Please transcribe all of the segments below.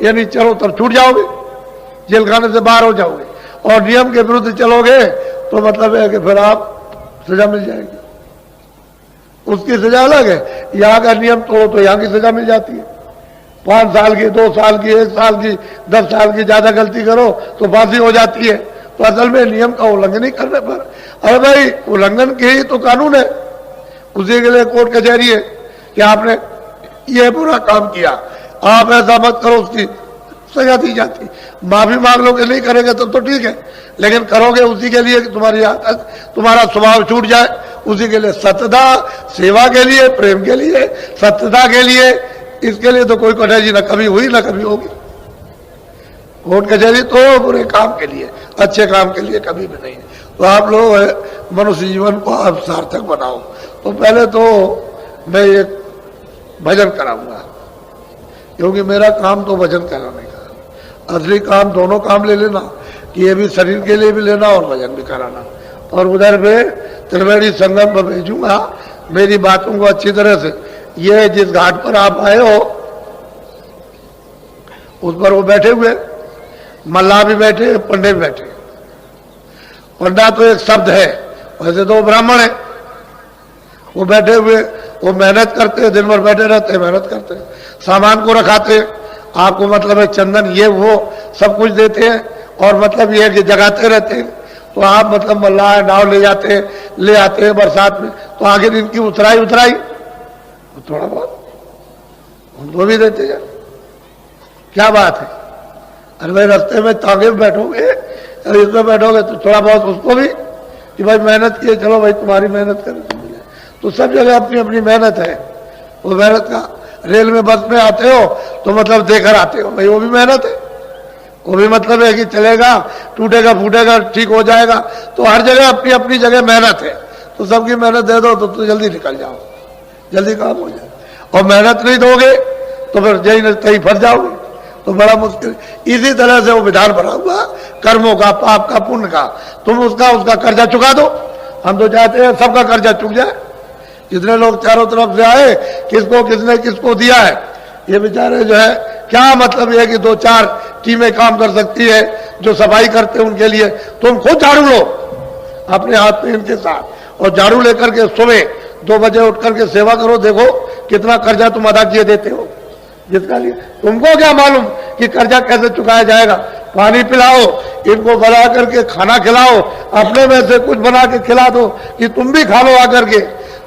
यानी चलो तब छूट जाओगे, जेल खाने से बाहर हो जाओगे। और नियम के विरुद्ध चलोगे तो मतलब है कि फिर आप सजा मिल जाएगी, उसकी सजा अलग है। यहाँ का नियम तोड़ो तो यहाँ की सजा मिल जाती है, 5 साल की, 2 साल की, 1 साल की, 10 साल की। ज्यादा गलती करो तो फांसी हो जाती है। तो असल में नियम का उल्लंघन नहीं करने पर, अरे भाई उल्लंघन के ही तो कानून है, उसी के लिए कोर्ट कचहरी है कि आपने ये बुरा काम किया, आप ऐसा मत करो, उसकी सजा दी जाती। माफी मांग लोगे, नहीं करेंगे तो ठीक है, लेकिन करोगे उसी के लिए कि तुम्हारी आदत, तुम्हारा स्वभाव छूट जाए, उसी के लिए सत्यता, सेवा के लिए, प्रेम के लिए, सत्यता के लिए, इसके लिए तो कोई कठिनाई न कभी हुई न कभी होगी। कोर्ट कचहरी तो बुरे काम के लिए, अच्छे काम के लिए कभी भी नहीं। तो आप लोग मनुष्य जीवन को आप सार्थक बनाओ। तो पहले तो मैं एक भजन कराऊंगा, क्योंकि मेरा काम तो भजन कराने का, असली काम दोनों काम ले लेना, कि ये भी शरीर के लिए भी लेना और भजन भी कराना। और उधर पे त्रिवेणी संगम पर भेजूंगा मेरी बातों को अच्छी तरह से। ये जिस घाट पर आप आए हो उस पर वो बैठे हुए, मल्लाह भी बैठे, पंडे भी बैठे। पंडा तो एक शब्द है, वैसे तो वो ब्राह्मण है। वो बैठे हुए, वो मेहनत करते हैं, दिन भर बैठे रहते हैं, मेहनत करते हैं, सामान को रखाते हैं, आपको मतलब है चंदन ये वो सब कुछ देते हैं, और मतलब ये है कि जगाते रहते हैं। तो आप मतलब मल्लाह नाव ले जाते हैं, ले आते हैं बरसात में, तो आगे इनकी उतराई तो थोड़ा बहुत उनको भी देते हैं। क्या बात है, अरे भाई रास्ते में तांगे में बैठोगे, इसमें बैठोगे तो थोड़ा बहुत उसको भी, कि भाई मेहनत किए, चलो भाई तुम्हारी मेहनत करें। तो सब जगह अपनी अपनी मेहनत है, वो मेहनत का। रेल में बस में आते हो तो मतलब देकर आते हो, भाई वो भी मेहनत है, वो भी मतलब है कि चलेगा, टूटेगा फूटेगा ठीक हो जाएगा। तो हर जगह अपनी अपनी जगह मेहनत है, तो सबकी मेहनत दे दो तो जल्दी निकल जाओ, जल्दी काम हो जाए। और मेहनत नहीं दोगे तो फिर जही न तही फंस जाओगे, तो बड़ा मुश्किल। इसी तरह से वो विधान बना हुआ कर्मों का, पाप का, पुण्य का, तुम उसका कर्जा चुका दो। हम तो चाहते हैं सबका कर्जा चुक जाए। जितने लोग चारों तरफ से आए, किसको किसने किसको दिया है, ये बेचारे जो है, क्या मतलब ये कि 2-4 टीमें काम कर सकती है, जो सफाई करते हैं उनके लिए। तुम खुद झाड़ू लो अपने हाथ में इनके साथ, और झाड़ू लेकर के सुबह 2 बजे उठ करके सेवा करो, देखो कितना कर्जा तुम अदा किए देते हो। जिसका लिए तुमको क्या मालूम कि कर्जा कैसे चुकाया जाएगा। पानी पिलाओ, इनको बना करके खाना खिलाओ, अपने में से कुछ बना के खिला दो कि तुम भी खा लो आकर के।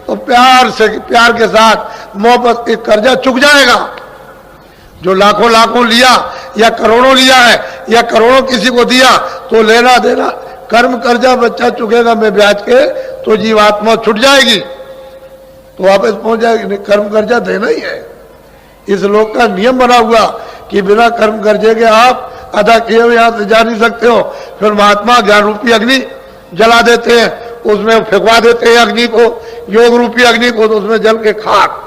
तो प्यार से, प्यार के साथ मोहब्बत के कर्जा चुक जाएगा। जो लाखों लाखों लिया या करोड़ों लिया है, या करोड़ों किसी को दिया, तो लेना देना कर्म कर्जा बच्चा चुकेगा में ब्याज के, तो जीवात्मा छुट जाएगी, तो वापस पहुंच जाएगी। नहीं, कर्म कर्जा देना ही है। इस लोक का नियम बना हुआ कि बिना कर्म कर्जे के आप अदा किए हुए यहां से जा नहीं सकते हो। फिर महात्मा ज्ञान रूपी अग्नि जला देते हैं, उसमें फेंकवा देते हैं अग्नि को, योग रूपी अग्नि को, तो उसमें जल के खाक,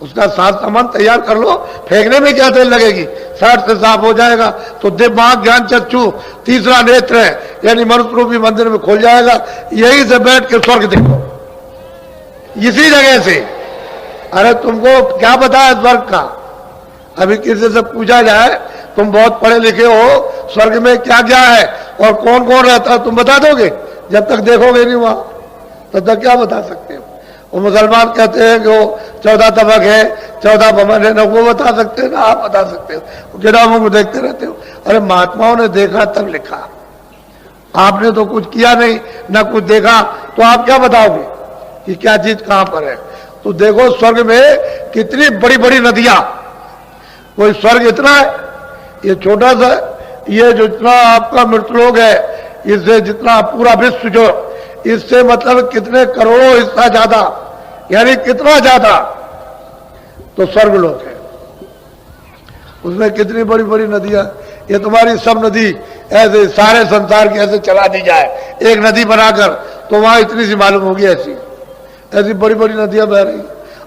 उसका साथ सामान तैयार कर लो, फेंकने में क्या देर लगेगी, 60 से साफ हो जाएगा। तो दिमाग ज्ञान चक्षु तीसरा नेत्र है, यानी मनुष्य रूपी मंदिर में खोल जाएगा। यही से बैठ के स्वर्ग देखो, इसी जगह से। अरे तुमको क्या पता है स्वर्ग का? अभी किसी से पूछा जाए, तुम बहुत पढ़े लिखे हो, स्वर्ग में क्या क्या है और कौन कौन रहता है, तुम बता दोगे? जब तक देखोगे नहीं वहां, तब तक क्या बता सकते हो? वो मुसलमान कहते हैं कि वो 14 तबक है, 14 भवन है, ना वो बता सकते हैं ना आप बता सकते हो, किताबों को देखते रहते हो। अरे महात्माओं ने देखा तब लिखा, आपने तो कुछ किया नहीं, ना कुछ देखा, तो आप क्या बताओगे कि क्या चीज कहां पर है? तो देखो स्वर्ग में कितनी बड़ी बड़ी नदियां, कोई स्वर्ग इतना है, ये छोटा सा, ये जो इतना आपका मृतलोक है, इससे जितना पूरा विश्व जो, इससे मतलब कितने करोड़ों हिस्सा ज्यादा, यानी कितना ज्यादा, तो स्वर्गलोक है। उसमें कितनी बड़ी बड़ी नदियां, ये तुम्हारी सब नदी ऐसे सारे संसार की ऐसे चला दी जाए एक नदी बनाकर, तो वहां इतनी सी मालूम होगी, ऐसी बड़ी बड़ी नदियां बह रही।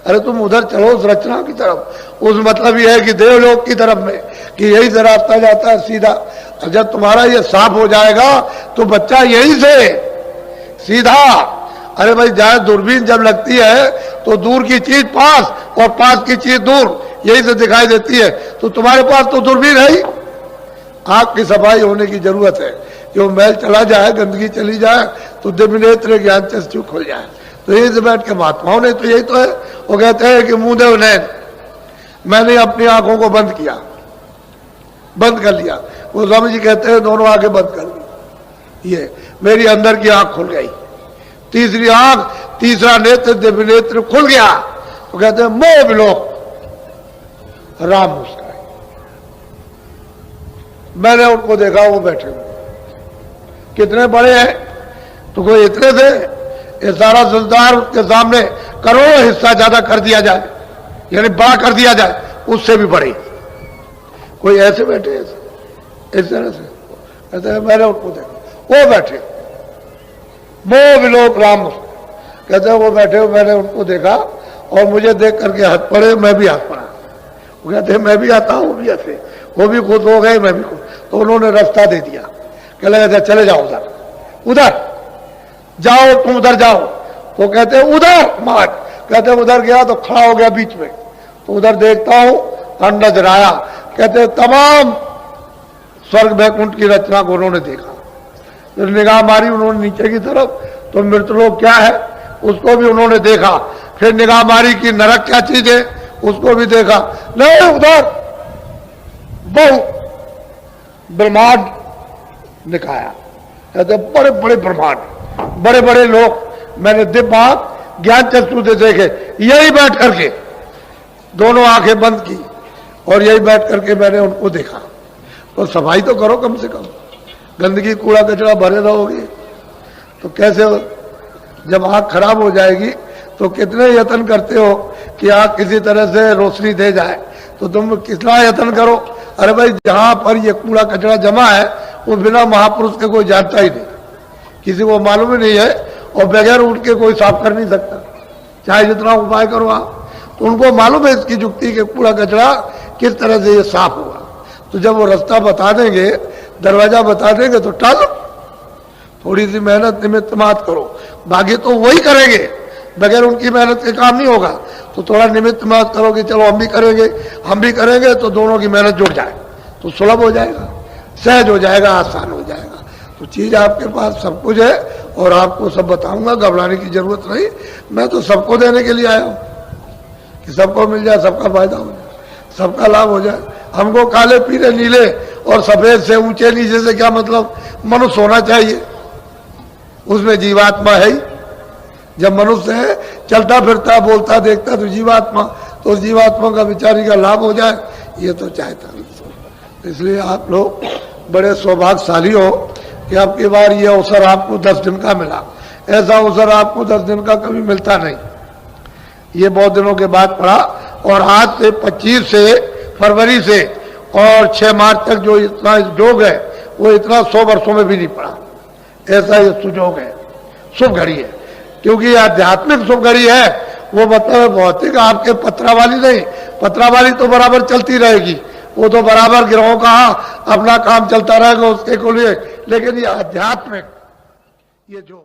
अरे तुम उधर चलो उस रचना की तरफ, उस मतलब ये है कि देवलोक की तरफ में, कि यही से रास्ता जाता है सीधा। जब तुम्हारा ये साफ हो जाएगा तो बच्चा यही से सीधा। अरे भाई, जहां दूरबीन जब लगती है तो दूर की चीज पास और पास की चीज दूर, यही से दिखाई देती है, तो तुम्हारे पास तो दूरबीन है ही। आंख की सफाई होने की जरूरत है कि वो मैल चला जाए, गंदगी चली जाए, तो दिव्य नेत्र ज्ञान चक्षु खुल जाए। तो यही से बैठ के महात्माओं ने तो यही तो है, वो कहते हैं कि मुंह देव नैन, मैंने अपनी आंखों को बंद किया, बंद कर लिया। वो स्वामी जी कहते हैं दोनों आंखें बंद कर दी, ये मेरी अंदर की आंख खुल गई, तीसरी आंख, तीसरा नेत्र दिव्य नेत्र खुल गया। वो कहते हैं मोह विलोक राम मुस्काए। मैंने उनको देखा, वो बैठे हुए कितने बड़े हैं, तो कोई इतने थे, ये सारा संसार के सामने करोड़ों हिस्सा ज्यादा कर दिया जाए, यानी बड़ा कर दिया जाए, उससे भी बड़े कोई ऐसे बैठे, ऐसे इस तरह से। कहते हैं मैंने उनको देखा, वो बैठे मोह विलोक राम मुस्काए। कहते हैं वो बैठे हो, मैंने उनको देखा और मुझे देख करके हंस पड़े, मैं भी हंस पड़ा। वो कहते हैं मैं भी आता हूं, वो भी हंसे, वो भी खुश हो गए, मैं भी खुश। तो उन्होंने रास्ता दे दिया, कह लगा चले जाओ उधर, उधर जाओ, तुम उधर जाओ। तो कहते हैं उधर मार, कहते हैं उधर गया तो खड़ा हो गया बीच में, तो उधर देखता हूं और नजर आया। कहते हैं तमाम स्वर्ग वैकुंठ की रचना को उन्होंने देखा, तो निगाह मारी उन्होंने नीचे की तरफ, तो मृतलोक क्या है उसको भी उन्होंने देखा। फिर निगाह मारी कि नरक क्या चीज है उसको भी देखा। नहीं, उधर बहु ब्रह्मांड दिखाया। कहते बड़े बड़े ब्रह्मांड, बड़े बड़े लोग मैंने दिव्य आंख ज्ञान चक्षु से देखे, यही बैठ करके दोनों आंखें बंद की और यही बैठ करके मैंने उनको देखा। तो सफाई तो करो कम से कम, गंदगी कूड़ा कचरा भरे रहोगे तो कैसे हो? जब आंख खराब हो जाएगी तो कितने यत्न करते हो कि आंख किसी तरह से रोशनी दे जाए, तो तुम कितना यत्न करो। अरे भाई जहां पर ये कूड़ा कचरा जमा है वो बिना महापुरुष के कोई जानता ही नहीं, किसी को मालूम ही नहीं है, और बगैर उठ के कोई साफ कर नहीं सकता, चाहे जितना उपाय करो आप। तो उनको मालूम है इसकी युक्ति के कूड़ा कचरा किस तरह से ये साफ होगा। तो जब वो रास्ता बता देंगे, दरवाजा बता देंगे तो टालो, थोड़ी सी मेहनत निमित्त मात करो, बाकी तो वही करेंगे, बगैर उनकी मेहनत के काम नहीं होगा। तो थोड़ा निमित्त मात करो कि चलो हम भी करेंगे, तो दोनों की मेहनत जुड़ जाए तो सुलभ हो जाएगा, सहज हो जाएगा, आसान हो जाएगा। तो चीज आपके पास सब कुछ है और आपको सब बताऊंगा, घबराने की जरूरत नहीं। मैं तो सबको देने के लिए आया हूं कि सबको मिल जाए, सबका फायदा हो जाए, सबका लाभ हो जाए। हमको काले पीले नीले और सफेद से ऊंचे नीचे से क्या मतलब, मनुष्य होना चाहिए, उसमें जीवात्मा है ही। जब मनुष्य है, चलता फिरता बोलता देखता, तो जीवात्मा, तो जीवात्मा का बेचारी का लाभ हो जाए, ये तो चाहता नहीं। तो इसलिए आप लोग बड़े सौभाग्यशाली हो कि आपकी बार ये अवसर आपको 10 दिन का मिला। ऐसा अवसर आपको 10 दिन का कभी मिलता नहीं, ये बहुत दिनों के बाद पड़ा। और आज से 25 से फरवरी से और 6 मार्च तक जो इतना योग है वो इतना 100 वर्षों में भी नहीं पड़ा। ऐसा ये सुयोग है, शुभ घड़ी है, क्योंकि आध्यात्मिक शुभ घड़ी है। वो मतलब भौतिक आपके पत्रा वाली नहीं, पत्रा वाली तो बराबर चलती रहेगी, वो तो बराबर ग्रहों का अपना काम चलता रहेगा उसके को लिए। लेकिन ये आध्यात्मिक, ये जो